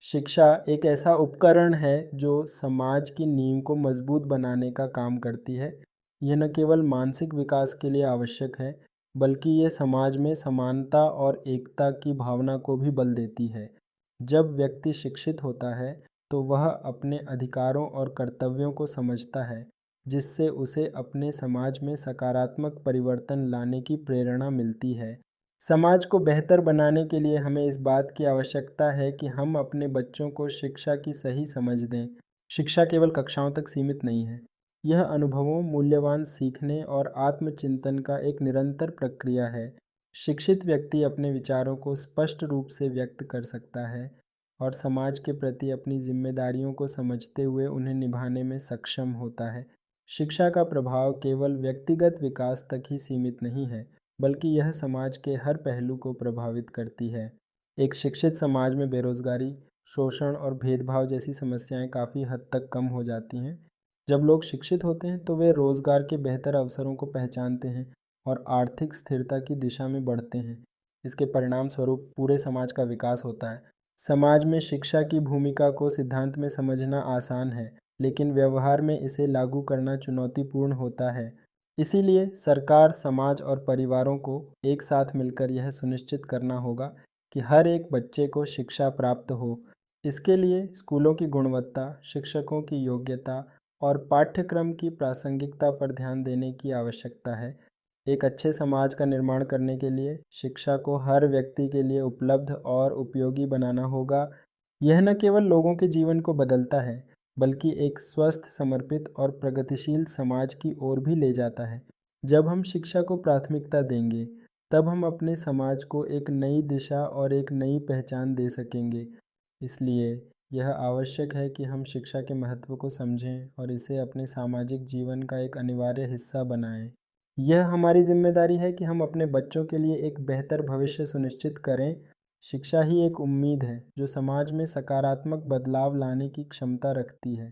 शिक्षा एक ऐसा उपकरण है जो समाज की नींव को मजबूत बनाने का काम करती है। यह न केवल मानसिक विकास के लिए आवश्यक है, बल्कि यह समाज में समानता और एकता की भावना को भी बल देती है। जब व्यक्ति शिक्षित होता है, तो वह अपने अधिकारों और कर्तव्यों को समझता है, जिससे उसे अपने समाज में सकारात्मक परिवर्तन लाने की प्रेरणा मिलती है। समाज को बेहतर बनाने के लिए हमें इस बात की आवश्यकता है कि हम अपने बच्चों को शिक्षा की सही समझ दें। शिक्षा केवल कक्षाओं तक सीमित नहीं है। यह अनुभवों, मूल्यवान सीखने और आत्मचिंतन का एक निरंतर प्रक्रिया है। शिक्षित व्यक्ति अपने विचारों को स्पष्ट रूप से व्यक्त कर सकता है और समाज के प्रति अपनी जिम्मेदारियों को समझते हुए उन्हें निभाने में सक्षम होता है। शिक्षा का प्रभाव केवल व्यक्तिगत विकास तक ही सीमित नहीं है, बल्कि यह समाज के हर पहलू को प्रभावित करती है। एक शिक्षित समाज में बेरोजगारी, शोषण और भेदभाव जैसी समस्याएं काफ़ी हद तक कम हो जाती हैं। जब लोग शिक्षित होते हैं तो वे रोजगार के बेहतर अवसरों को पहचानते हैं और आर्थिक स्थिरता की दिशा में बढ़ते हैं। इसके परिणाम स्वरूप पूरे समाज का विकास होता है। समाज में शिक्षा की भूमिका को सिद्धांत में समझना आसान है, लेकिन व्यवहार में इसे लागू करना चुनौतीपूर्ण होता है। इसीलिए सरकार, समाज और परिवारों को एक साथ मिलकर यह सुनिश्चित करना होगा कि हर एक बच्चे को शिक्षा प्राप्त हो। इसके लिए स्कूलों की गुणवत्ता, शिक्षकों की योग्यता और पाठ्यक्रम की प्रासंगिकता पर ध्यान देने की आवश्यकता है। एक अच्छे समाज का निर्माण करने के लिए शिक्षा को हर व्यक्ति के लिए उपलब्ध और उपयोगी बनाना होगा। यह न केवल लोगों के जीवन को बदलता है, बल्कि एक स्वस्थ, समर्पित और प्रगतिशील समाज की ओर भी ले जाता है। जब हम शिक्षा को प्राथमिकता देंगे, तब हम अपने समाज को एक नई दिशा और एक नई पहचान दे सकेंगे। इसलिए यह आवश्यक है कि हम शिक्षा के महत्व को समझें और इसे अपने सामाजिक जीवन का एक अनिवार्य हिस्सा बनाएं। यह हमारी जिम्मेदारी है कि हम अपने बच्चों के लिए एक बेहतर भविष्य सुनिश्चित करें। शिक्षा ही एक उम्मीद है जो समाज में सकारात्मक बदलाव लाने की क्षमता रखती है।